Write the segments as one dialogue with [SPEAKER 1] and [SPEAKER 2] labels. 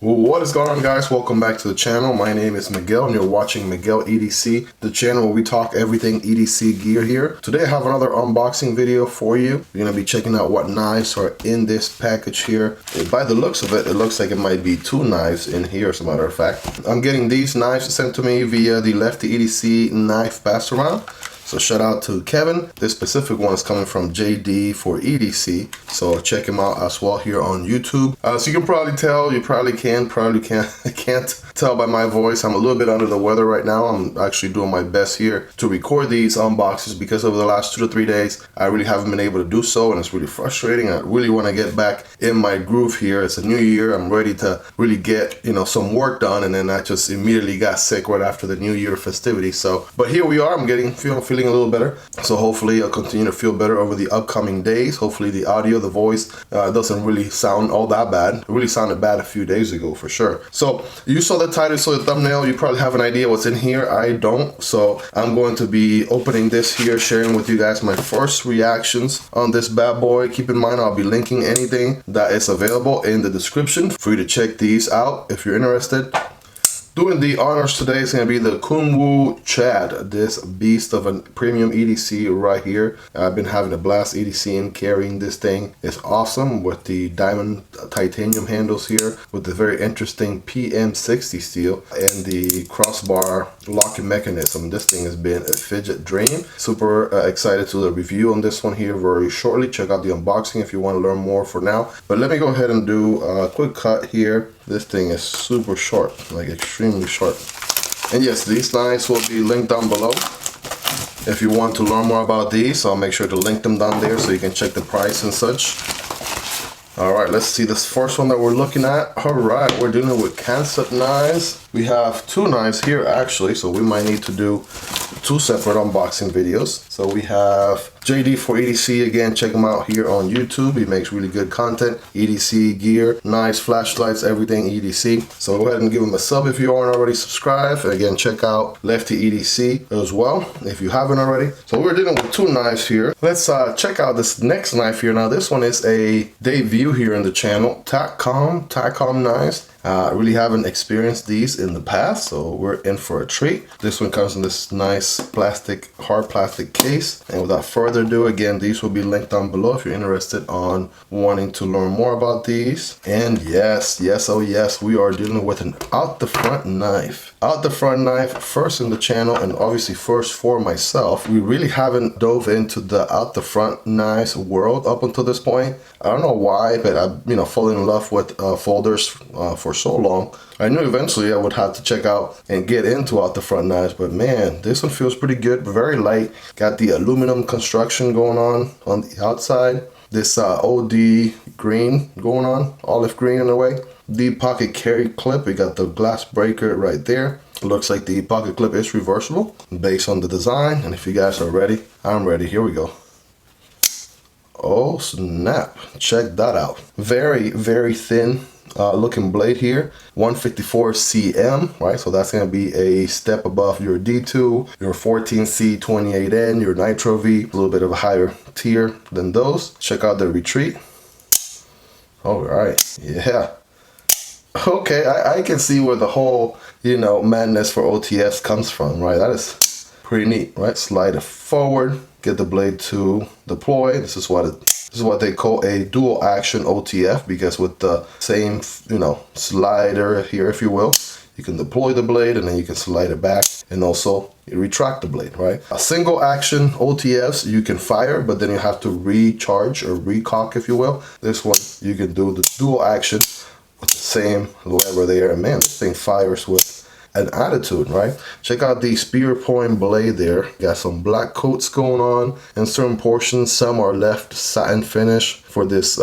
[SPEAKER 1] What is going on, guys? Welcome back to the channel. My name is Miguel and you're watching Miguel EDC, the channel where we talk everything EDC gear here. Today I have another unboxing video for you. You're going to be checking out what knives are in this package here. By the looks of it, it looks like it might be 2 knives in here, as a matter of fact. I'm getting these knives sent to me via the Lefty EDC knife pass around. So shout out to Kevin. This specific one is coming from JD for EDC. So check him out as well here on YouTube. So you can probably tell, you probably can't tell by my voice. I'm a little bit under the weather right now. I'm actually doing my best here to record these unboxings because over the last 2 to 3 days, I really haven't been able to do so, and it's really frustrating. I really want to get back in my groove here. It's a new year. I'm ready to really get, some work done, and then I just immediately got sick right after the New Year festivity. So, but here we are. I'm feeling a little better. So hopefully I'll continue to feel better over the upcoming days. Hopefully the audio, the voice doesn't really sound all that bad. It really sounded bad a few days ago for sure. So you saw the title, saw the thumbnail. You probably have an idea what's in here. I don't. So I'm going to be opening this here, sharing with you guys my first reactions on this bad boy. Keep in mind, I'll be linking anything that is available in the description for you to check these out if you're interested. Doing the honors today is going to be the Kunwu Chad, this beast of a premium EDC right here. I've been having a blast EDCing, carrying this thing. It's awesome with the diamond titanium handles here, with the very interesting PM60 steel and the crossbar locking mechanism. This thing has been a fidget dream. Super excited to the review on this one here very shortly. Check out the unboxing if you want to learn more for now. But let me go ahead and do a quick cut here. This thing is super short, like extremely short. And yes, these knives will be linked down below. If you want to learn more about these, I'll make sure to link them down there so you can check the price and such. All right, let's see this first one that we're looking at. All right, we're dealing with concept knives. We have 2 knives here actually, so we might need to do 2 separate unboxing videos. So we have JD for EDC, again, check him out here on YouTube. He makes really good content, EDC gear, knives, flashlights, everything EDC. So go ahead and give him a sub if you aren't already subscribed. Again, check out Lefty EDC as well if you haven't already. So we're dealing with 2 knives here. Let's check out this next knife here. Now this one is a debut here in the channel, Takcom knives. Really haven't experienced these in the past, so we're in for a treat. This one comes in this nice hard plastic case. And without further ado, again, these will be linked down below if you're interested on wanting to learn more about these. And yes, oh yes, we are dealing with an out the front knife. Out the front knife, first in the channel, and obviously first for myself. We really haven't dove into the out the front knives world up until this point. I don't know why, but I've fallen in love with folders for so long. I knew eventually I would have to check out and get into out the front knives, but man, this one feels pretty good, very light. Got the aluminum construction going on the outside. This OD green going on, olive green in a way. The pocket carry clip, we got the glass breaker right there. It looks like the pocket clip is reversible based on the design. And if you guys are ready, I'm ready. Here we go. Oh snap, check that out. Very, very thin looking blade here, 154 cm, right? So that's going to be a step above your D2, your 14C28N, your Nitro V, a little bit of a higher tier than those. Check out the retreat. All right, yeah. Okay, I can see where the whole, madness for OTFs comes from, right? That is pretty neat, right? Slide it forward, get the blade to deploy. This is what they call a dual action OTF, because with the same, slider here, if you will, you can deploy the blade and then you can slide it back and also retract the blade, right? A single action OTFs you can fire, but then you have to recharge or recock, if you will. This one, you can do the dual action with the same lever there, and man, this thing fires with an attitude, right? Check out the spear point blade there. Got some black coats going on in certain portions. Some are left satin finish for this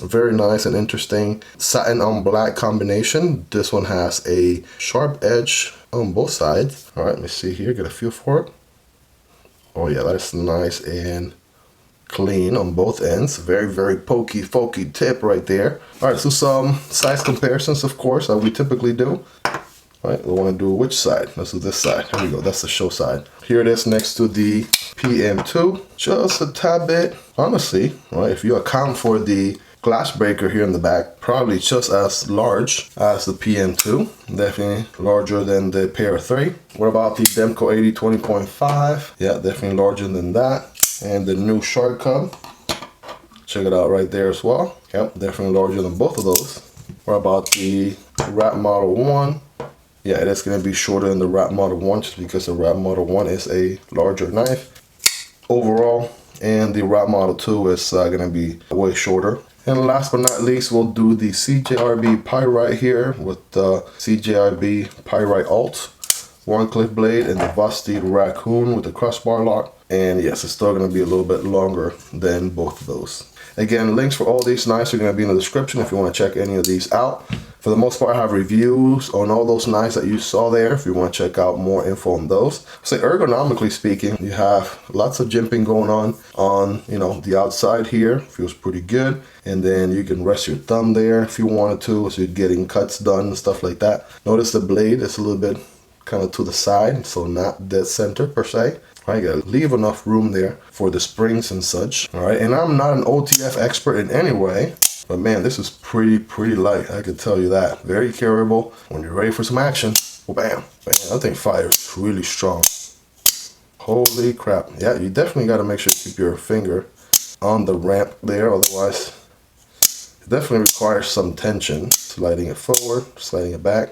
[SPEAKER 1] very nice and interesting satin on black combination. This one has a sharp edge on both sides. All right, let me see here, get a feel for it. Oh yeah, that's nice and clean on both ends. Very, very pokey tip right there. All right, so some size comparisons, of course, that we typically do. All right, we want to do which side? Let's do this side. Here we go. That's the show side. Here it is next to the PM2. Just a tad bit, honestly, right? If you account for the glass breaker here in the back, probably just as large as the PM2, definitely larger than the Para 3. What about the Demko AD 20.5? Yeah, definitely larger than that. And the new Shark Cub, check it out right there as well. Yep, definitely larger than both of those. What about the Rat Model 1? Yeah, it is going to be shorter than the Rat Model 1 just because the Rat Model 1 is a larger knife overall, and the Rat Model 2 is going to be way shorter. And last but not least, we'll do the CJRB Pyrite here with the CJRB Pyrite Alt, one clip blade, and the Vosteed Raccoon with the crossbar lock. And yes, it's still going to be a little bit longer than both of those. Again, links for all these knives are going to be in the description if you want to check any of these out. For the most part, I have reviews on all those knives that you saw there if you want to check out more info on those. So ergonomically speaking, you have lots of jimping going on, you know, the outside here. Feels pretty good. And then you can rest your thumb there if you wanted to, so you're getting cuts done and stuff like that. Notice the blade is a little bit kind of to the side, so not dead center per se. I gotta leave enough room there for the springs and such. All right, and I'm not an OTF expert in any way, but man, this is pretty light. I can tell you that. Very carryable when you're ready for some action. Well, bam, bam. That thing fires really strong. Holy crap! Yeah, you definitely gotta make sure you keep your finger on the ramp there, otherwise, it definitely requires some tension. Sliding it forward, sliding it back.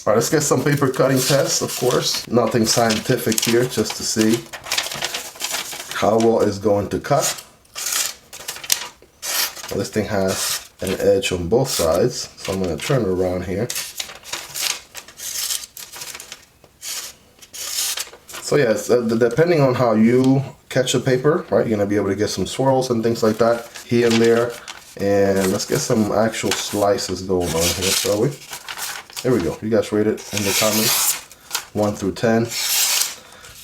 [SPEAKER 1] All right, let's get some paper cutting tests, of course. Nothing scientific here, just to see how well it's going to cut. Well, this thing has an edge on both sides, so I'm going to turn it around here. So yes, depending on how you catch the paper, right, you're going to be able to get some swirls and things like that here and there. And let's get some actual slices going on here, shall we? There we go. You guys rate it in the comments, 1 through 10.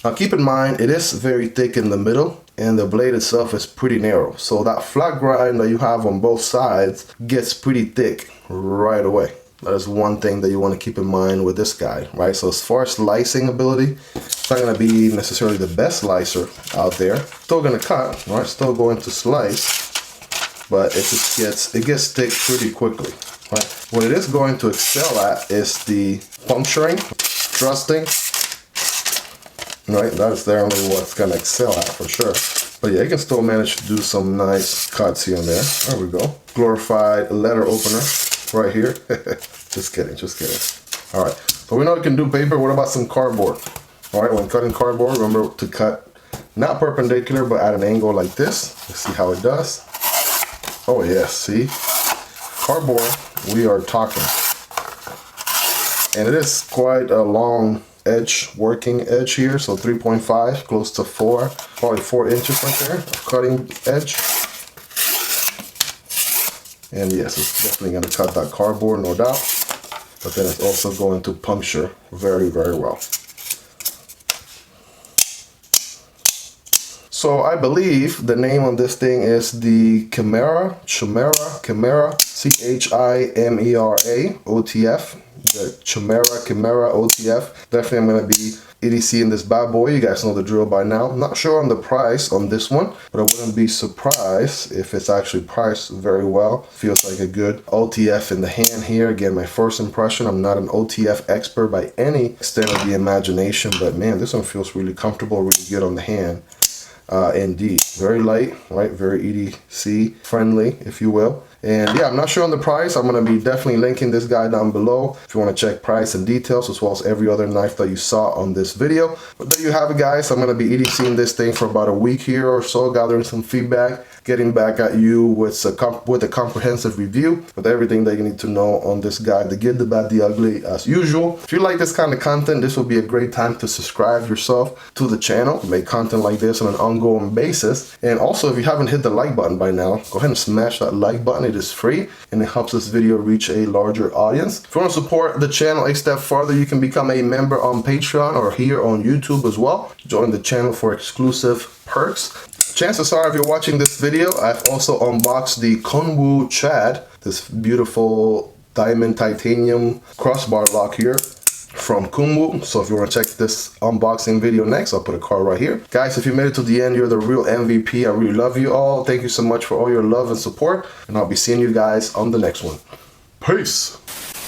[SPEAKER 1] Now keep in mind, it is very thick in the middle, and the blade itself is pretty narrow. So that flat grind that you have on both sides gets pretty thick right away. That is one thing that you want to keep in mind with this guy, right? So as far as slicing ability, it's not going to be necessarily the best slicer out there. Still going to cut, right? Still going to slice, but it just gets thick pretty quickly. Right. What it is going to excel at is the puncturing, thrusting. Right, that's definitely what it's going to excel at for sure. But yeah, you can still manage to do some nice cuts here and there. There we go. Glorified letter opener right here. Just kidding, just kidding. All right, so we know you can do paper. What about some cardboard? All right, when cutting cardboard, remember to cut not perpendicular, but at an angle like this. Let's see how it does. Oh yes, see? Cardboard, we are talking. And it is quite a long edge, working edge here, so 3.5, close to 4, probably 4 inches right there of cutting edge. And yes, it's definitely going to cut that cardboard, no doubt. But then it's also going to puncture very well. So I believe the name on this thing is the Chimera OTF. The Chimera OTF. Definitely I'm going to be EDC in this bad boy. You guys know the drill by now. I'm not sure on the price on this one, but I wouldn't be surprised if it's actually priced very well. Feels like a good OTF in the hand here. Again, my first impression. I'm not an OTF expert by any extent of the imagination, but man, this one feels really comfortable, really good on the hand. Indeed, very light, right? Very EDC friendly, if you will. And yeah, I'm not sure on the price. I'm going to be definitely linking this guy down below if you want to check price and details, as well as every other knife that you saw on this video. But there you have it, guys. I'm going to be EDCing this thing for about a week here or so, gathering some feedback, getting back at you with a comprehensive review with everything that you need to know on this guy, the good, the bad, the ugly, as usual. If you like this kind of content, this will be a great time to subscribe yourself to the channel. We make content like this on an ongoing basis. And also, if you haven't hit the like button by now, go ahead and smash that like button. It is free and it helps this video reach a larger audience. If you want to support the channel a step further, you can become a member on Patreon or here on YouTube as well. Join the channel for exclusive perks. Chances are, if you're watching this video, I've also unboxed the Kunwu Chad, this beautiful diamond titanium crossbar lock here from Kunwu. So if you want to check this unboxing video next, I'll put a card right here. Guys, if you made it to the end, you're the real MVP. I really love you all. Thank you so much for all your love and support, and I'll be seeing you guys on the next one. Peace.